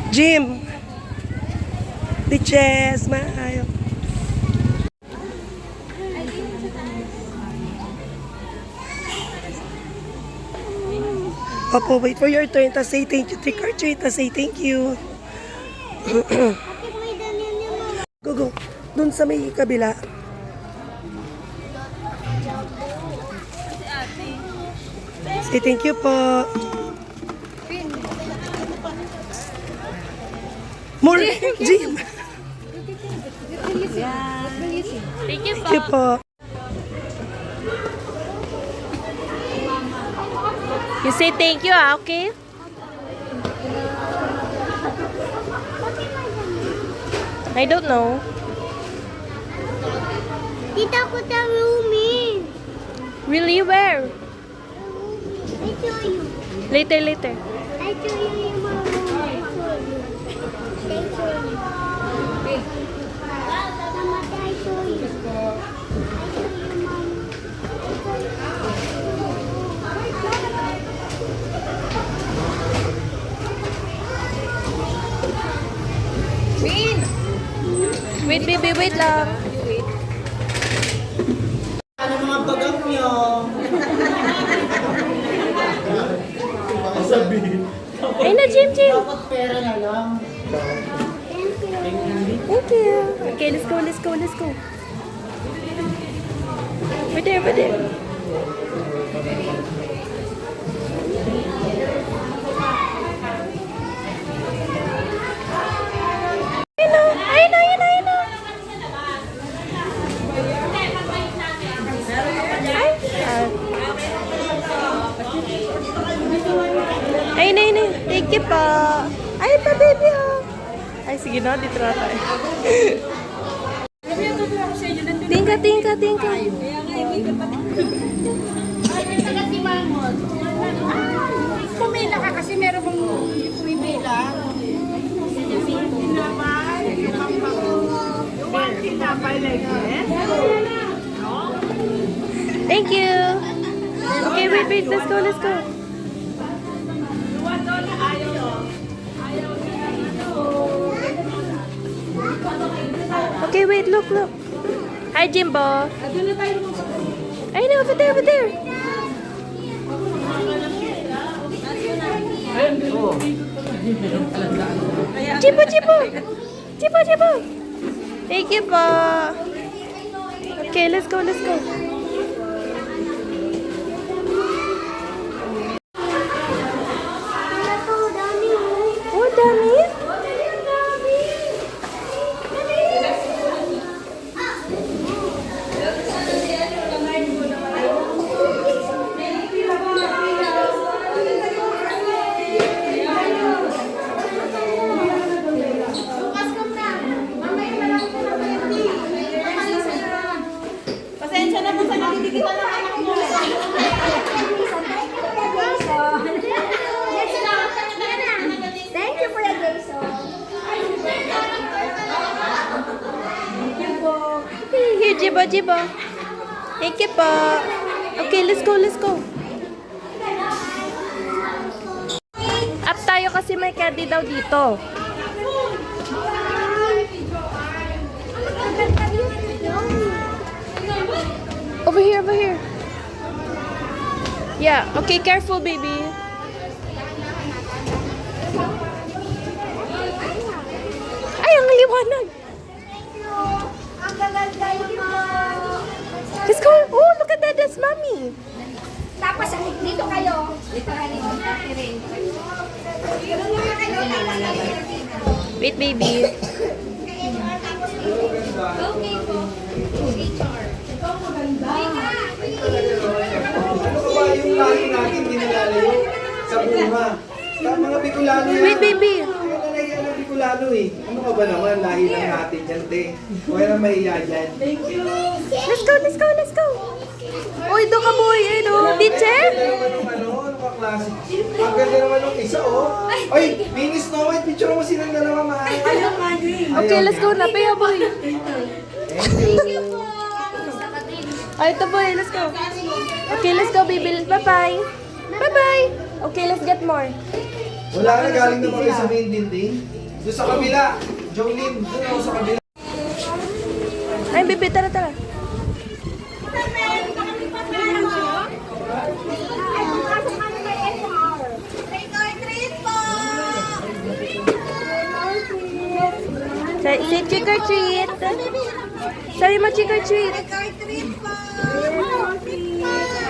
Jim. Bitches, maayo. Opo, wait for your turn. Tapos say thank you. Trick or treat. Tapos say thank you. Go, go. Doon sa may kabila. Say thank you po. More, Jim. Thank you Thank you po. You say thank you, okay? I don't know. Tita ko sa roomie. Really, where? I show you. Later, later. I show you yung mga roomie. I show you. Mama, I show you. I show you, Mom. Wait, baby, wait lang. Ano mga bagak nyo? Sabihin. Ay na, Jim, Jim. Dapat pera na lang. Thank you. Okay, let's go, let's go, let's go. Over there, over there. Ay, nay, nay. Thank you po. Ay, pa, baby, oh. Ay, sige na. Dito na tayo. Tingka, tingka, tingka. Pumila ka kasi meron bang pumipila. Thank you. Okay, wait, wait. Let's go, let's go. Okay, wait, look, look. Hi, Jimbo. Ay, no, over there, over there. Jimbo, Jimbo. Jimbo, Jimbo. Thank you po. Okay, let's go, let's go. Oh, dami. Pasensya na po sa nakikita ng anak mo. Thank you for the Jason. Here, Jimbo, Jimbo. Thank you po. Okay, let's go, let's go. Up tayo kasi may candy daw dito. Over here, over here. Yeah, okay, careful, baby. Ay, ang liwanag. Ang gaganda mo. Let's go. Oh, look at that. That's mommy. Tapos dito kayo. Dito kayo. Wait, baby. Okay po. Ano ba yung lahi natin dinalalayo sa bunga? Sa mga Bicolano yan. Wait, baby. Kaya nalahiyan ng Bicolano eh. Ano ka ba naman? Lahi lang natin yan, te. Huwag na mahiya dyan. Let's go, let's go, let's go. Uy, doon ka boy. Ano? Teacher? Ang ganda naman nung ano ka klase. Ang ganda naman nung isa, oh. Ay, mini Snow White. Picture mo silang dalawa mahal. Okay, let's go na. Paya boy. Ay, ito boy. Let's go. Okay, let's go, baby. Bye-bye. Bye-bye. Okay, let's get more. Wala na, galing na ba kayo sa main building? Doon sa kabila. Jolene, doon ako sa kabila. Ay, baby, tara, tara. Say trick or treat. Sabi mo trick or treat.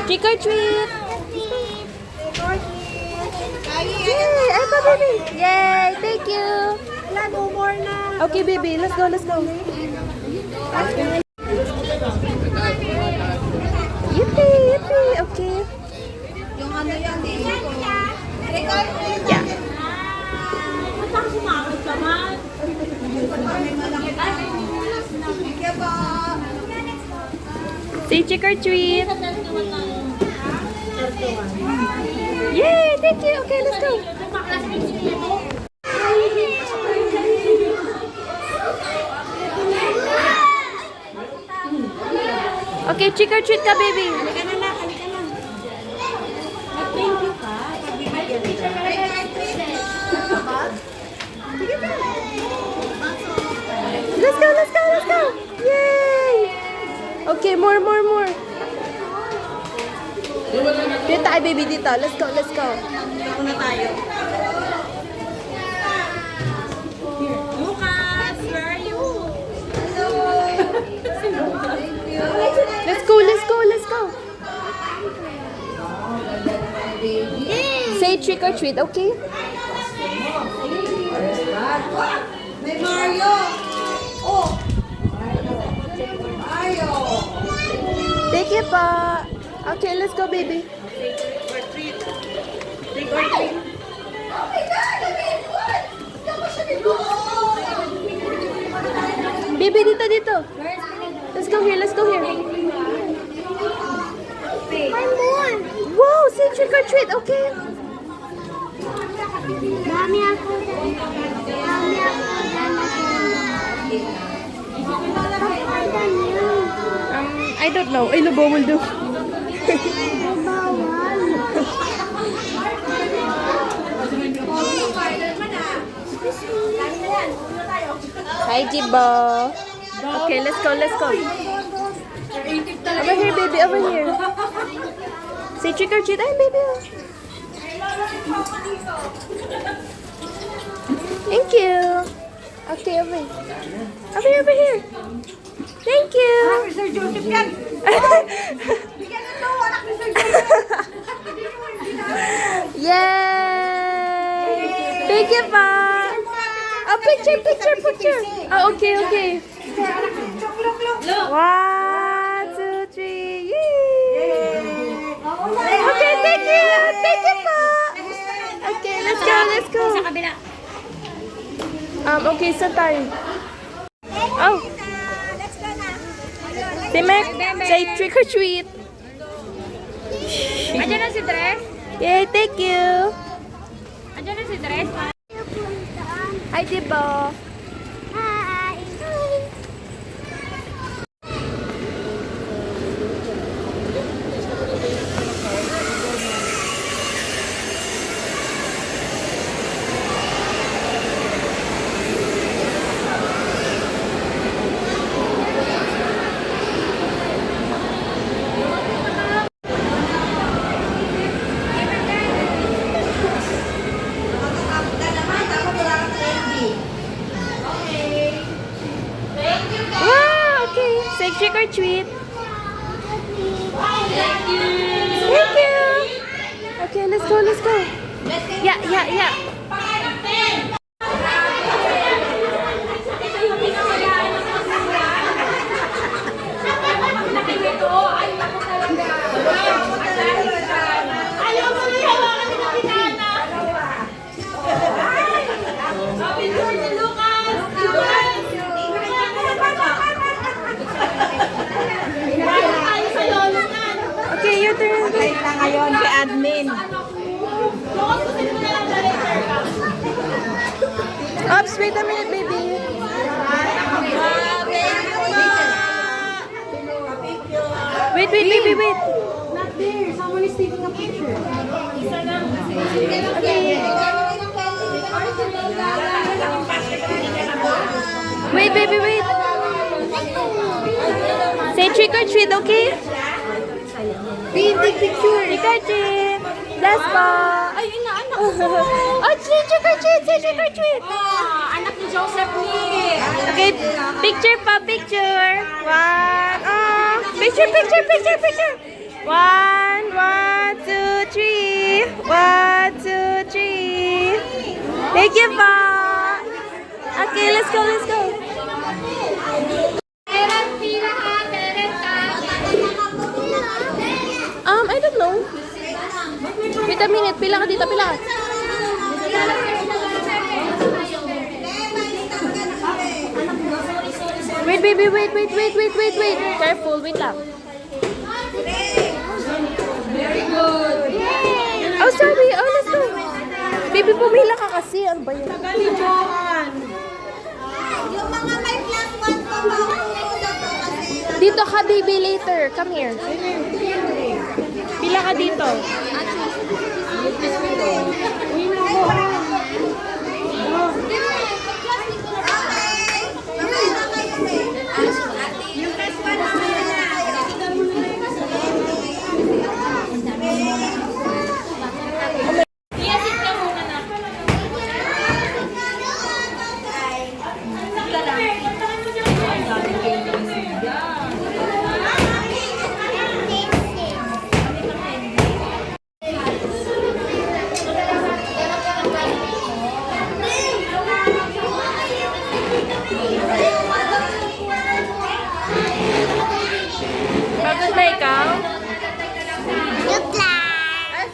Trick or treat. Yay! Ay pa, baby. Yay! Thank you. No more na. Okay, baby. Let's go, let's go. Yippee! Yippee! Okay. Yung ano yan eh. Yeah. Say trick or treat. Yay! Thank you. Okay, let's go. Okay, trick or treat ka, baby. Let's go, let's go, let's go. Yay! Okay, more. Dito tayo, baby, dito. Let's go, let's go. Una tayo. Lucas, where are you? Let's go, let's go, let's go. Say trick or treat, okay? May Mario. Oh. Mario. Thank you pa. Okay, let's go, baby. Baby, dito. Let's go here, let's go here. Wow, say trick or treat, okay? Mami ako. I don't know. Ay, bawal daw. Hi, Jibo. Okay, let's go, let's go. Over here, baby, over here. Say trick or treat. Ay, baby. Thank you. Okay, over here. Over here. Thank you. Sir Joseph yan. Bigyan ito. Anak ni Sir Joseph. Yay! Thank you pa. Oh, picture. Oh, okay. 1, 2, 3. Yay! Okay, thank you pa. Okay, let's go. Sa kabila. Okay, saan tayo? Oh, Let's go na. si Mac, say trick or treat. Andiyan na si Dres. Yay, thank you. Andiyan na si Dres. Hi, Jibo. Hi. Wow, okay. Say trick or treat. Thank you. Okay, let's go. Yeah. Okay, your turn. Na ngayon kay admin. Oops, wait a minute, baby. Wait, baby, wait. Not there. Someone is taking a picture. Okay. baby, wait. Say trick or treat, okay? Big picture. Trick or treat. Bless po. Ay, inaanak ko. Oh, trick or treat. Say trick or treat. Anak ni Joseph ni. Okay, picture pa, picture. One, picture. 1, 2, 3. 1, 2, 3. Thank you po. Okay, let's go. I don't know. Wait a minute, pila ka dito, pila ka. Wait, baby, wait. Careful, wait lang. Very good. Oh, sorry. Oh, let's go. Baby, pumila ka kasi. Ano ba yun? Yung mga may plus 1 pa ba? Dito ka, baby, later. Come here. Pila ka dito. Pagod na ikaw? Joke lang.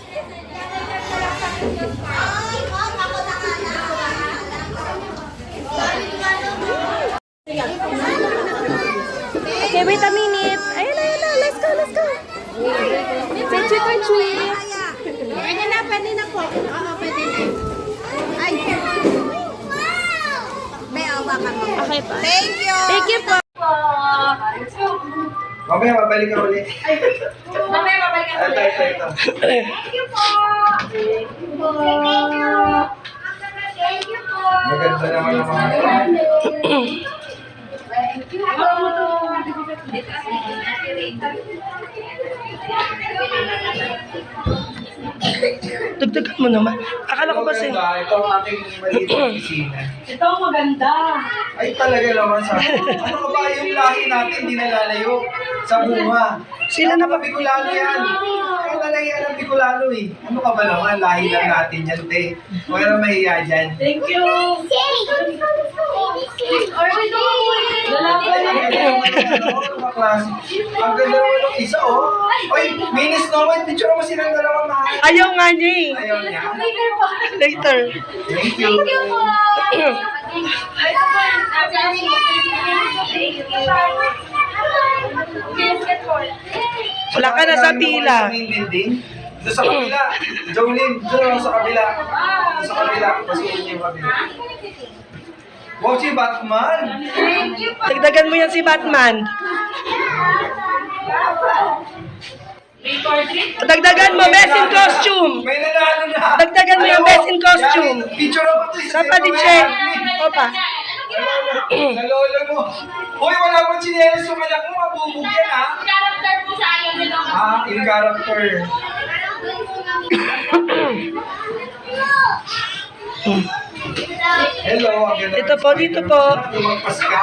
Okay, wait a minute. Ayun na. Let's go. Say trick or treat. Pwede na po. Oo, pwede na. Ay. May awa ka mo. Okay pa. Thank you. Thank you po. Mamaya, mabalik ka ulit. Ito. Maganda naman ang mga Dagdagan mo naman. Akala ko kasi... Ito ang aking maliit na opisina. Ito ang maganda. Ay talaga naman sa ano ka ba yung lahi natin hindi nalalayo sa bunga. Sila na ba? Bicolano yan. Kaya talaga yan ang Bicolano eh. Ano ka ba naman? Lahi lang natin yan, te. Huwag ka na mahiya dyan. Thank you. Ang ganda naman ng isa, oh. Oy, mini Snow White, picture mo silang dalawang mahal. Ayaw nga niya eh. Ayaw niya. Later. Thank you. Wala ka na sa pila. Doon sa kabila. Jolene, doon sa kabila. Doon sa kabila. Pasukin niyo yung kabila. Wow, si Batman! Dagdagan mo yan si Batman. Dagdagan mo, best in costume. May nanalo na! Dagdagan mo yung best in costume. Yan, picture ako to. Sapa di check. Opa. Nalolo mo. Hoy, wala pang chinelas yung anak mo. Mabubog yan, ha? Character po sa ayaw nila. In character. Hello, ang ganda. Dito po, dito po. Lumagpas ka.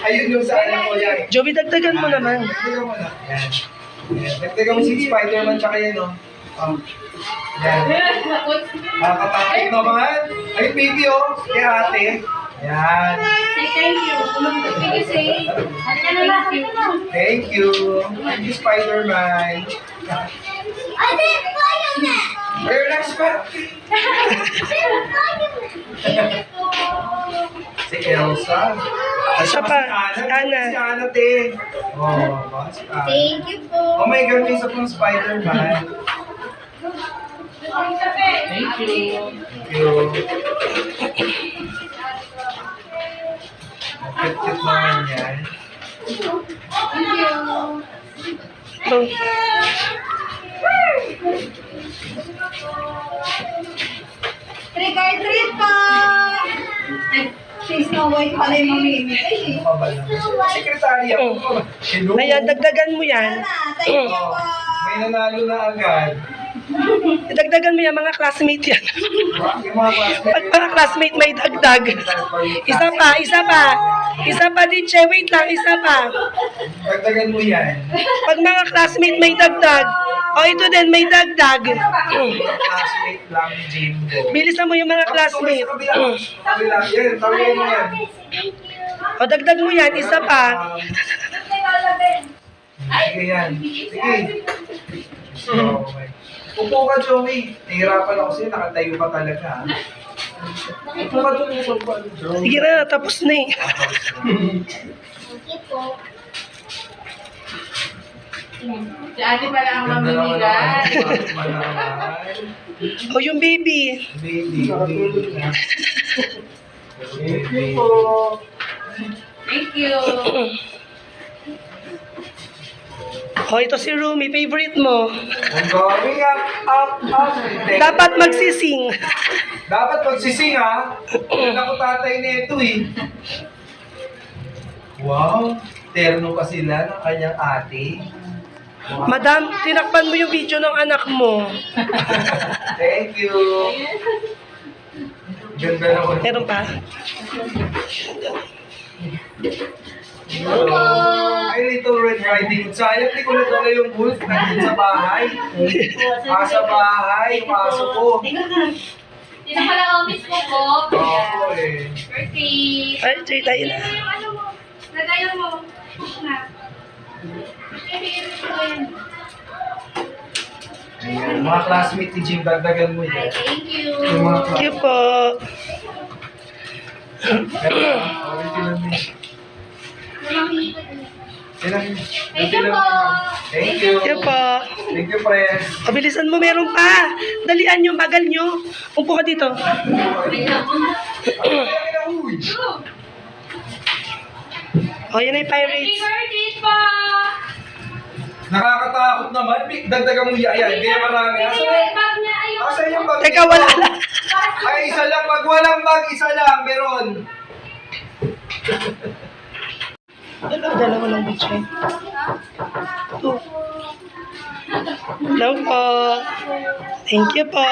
Ayun yung sa anak ko yan. Joby, dagdagan mo naman. Dagdagan mo na. Yan. Dagdagan mo si Spider-Man tsaka yan, oh. Yan. Nakakatakot naman. Ay, baby, oh. Kaya ate. Yan. Thank you. Thank you, say. Thank you. Thank you, Spider-Man. Ay, di, paano na? Relax pa. Si Elsa. Siya pa, Si Ana. Si Ana, te. Oh, si Ana. Thank you po. Oh my God, may isa pong Spider-Man. Thank you. Thank you. Cute-cute naman yan. Thank you. Oh. Trick or treat po! Snow White pala yung mamimigay eh. Ano ka ba naman? Sekretary ako. Hello? Ayan, dagdagan mo yan. Thank you po. May nanalo na agad. Dagdagan mo yan, mga classmate yan. Yung mga classmates. Pag mga classmate may dagdag. Isa pa, isa pa. Isa pa, Diche. Wait lang, isa pa. Dagdagan mo yan. Pag mga classmate may dagdag. O, ito din, may dagdag. Mga classmate lang ni Jimbo. Bilisan mo yung mga classmate. Kabila. Yan, tawagin mo yan. O, dagdag mo yan, isa pa. Sige yan. Sige. Okay. Upo ka, Joey. Nahihirapan ako sa'yo. Nakatayo ka talaga. Upo ka doon. Upo ka doon. Sige na, tapos na eh. Sige po. Si ate pala ang Ganda naman mamimigay. ang manamahal. O, yung baby. Baby. Baby. Thank you. O, ito si Rumi, favorite mo. Ang going up. Dapat magsising. Dapat magsising, ha? Yan ako tatay nito, eh. Wow. Terno pa sila ng kanyang ate. Madam, tinakpan mo yung video ng anak mo. Thank you. Ganda naman. Meron pa? Ay, Little Red Riding Hood. Sayang, di ko nadala yung wolf. Nandun sa bahay. Sa bahay, yung aso ko. Sino pala office ko po? Oo, eh. Perfect. Ay, chay tayo na. Yung ano mo? Lagayan mo. Na. Ayan, mga classmate ni Jim, dagdagan mo yan. Thank you. Yung mga Thank you classmate. po. Original mo. Thank you po. Thank you. Thank you po. Thank you, friends. Pabilisan mo, meron pa. Dalian nyo, bagal nyo. Upo ka dito. Uy. O, yan ay pirates. Birthday po. Nakakatakot naman. Dagdagan mo yan. Kaya marami. Bag niya. Ayun. Asan yung bag? Teka, wala na. Ay, isa lang. Pag walang bag, isa lang. Meron. Dalawa lang, bitch. Two. Hello po. Thank you po.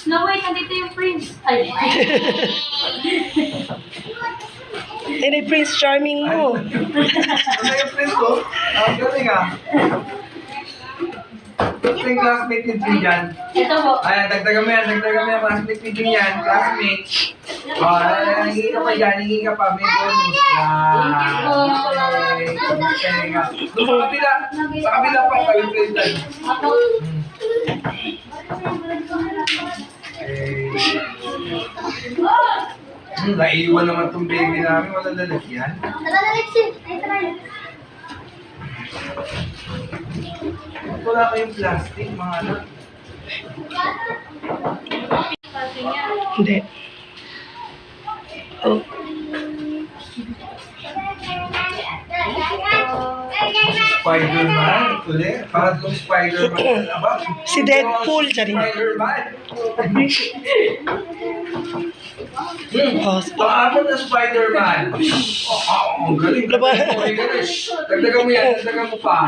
No, wait. Nandito yung prince. Ay. Yan ay Prince Charming mo. Ano yung friends ko? Ang galing, ah. Ito yung classmate ni Jim yan. Ito po. Ayan, dagdagan mo yan. Classmate ni Jim yan. Classmate. Hingi ka pa yan. Hingi ka pa. May bonus. Okay. Doon sa kabila. Sa kabila pa. Kawin ko yun. Ako. Naiiwan naman tong baby namin. Wala lalagyan. Wala kayong plastic, mga anak. Hindi. Oh. Spider-Man. Uli. Parang itong Spider-Man. Aba? Si Deadpool, Charing. Spider-Man. Oh, Pang-apat na Spider-Man. Ang galing. Diba? Okay, galing. Dagdagan mo yan. Dagdagan mo pa.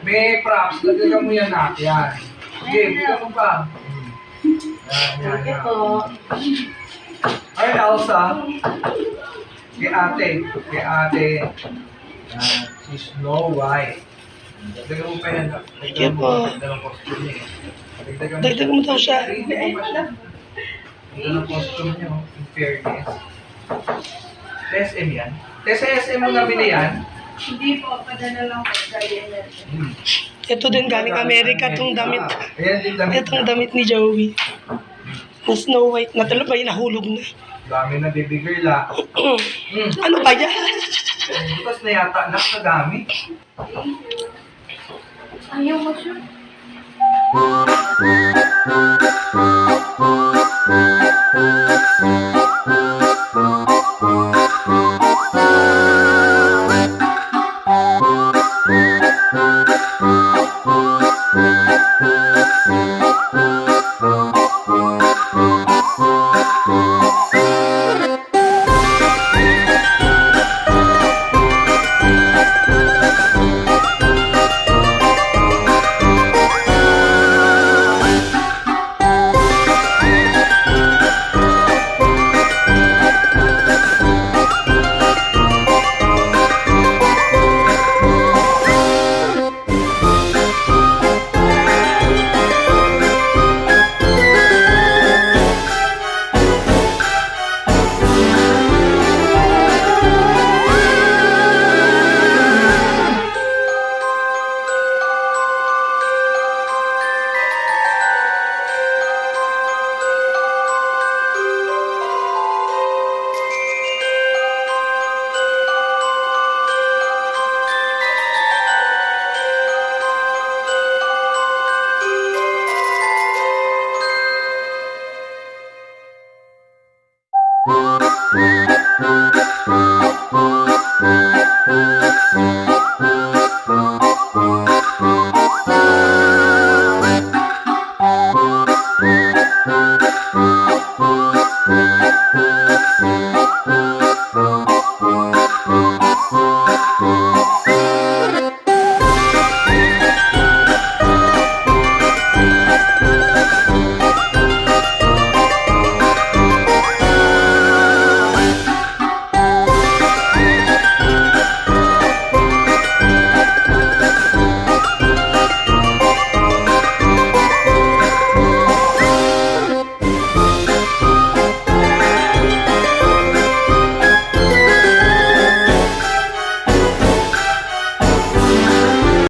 May props. Dagdagan mo yan na. Yan. Okay, dagdagan mo pa. Yan, yan, yan. Ay, Elsa. Kay ate. Kay ate. Yan. Si Snow White. Dagdagan mo pa yan. Dagdagan mo pa. Dagdagan mo costume niya. dagdag mo daw siya. Hindi mo pa siya. Ito ng costume niyo. In fairness. SM yan. Sa SM mo nabili yan? Hindi po, padala lang po. Ito din galing Amerika, itong damit. Ayan din damit. Itong damit ni Joey. Na Snow White. Natalo ba yung nahulog na? Dami na baby girl ah. Ano ba yan? Bukas na yata anak na dami. Ayaw mo siya.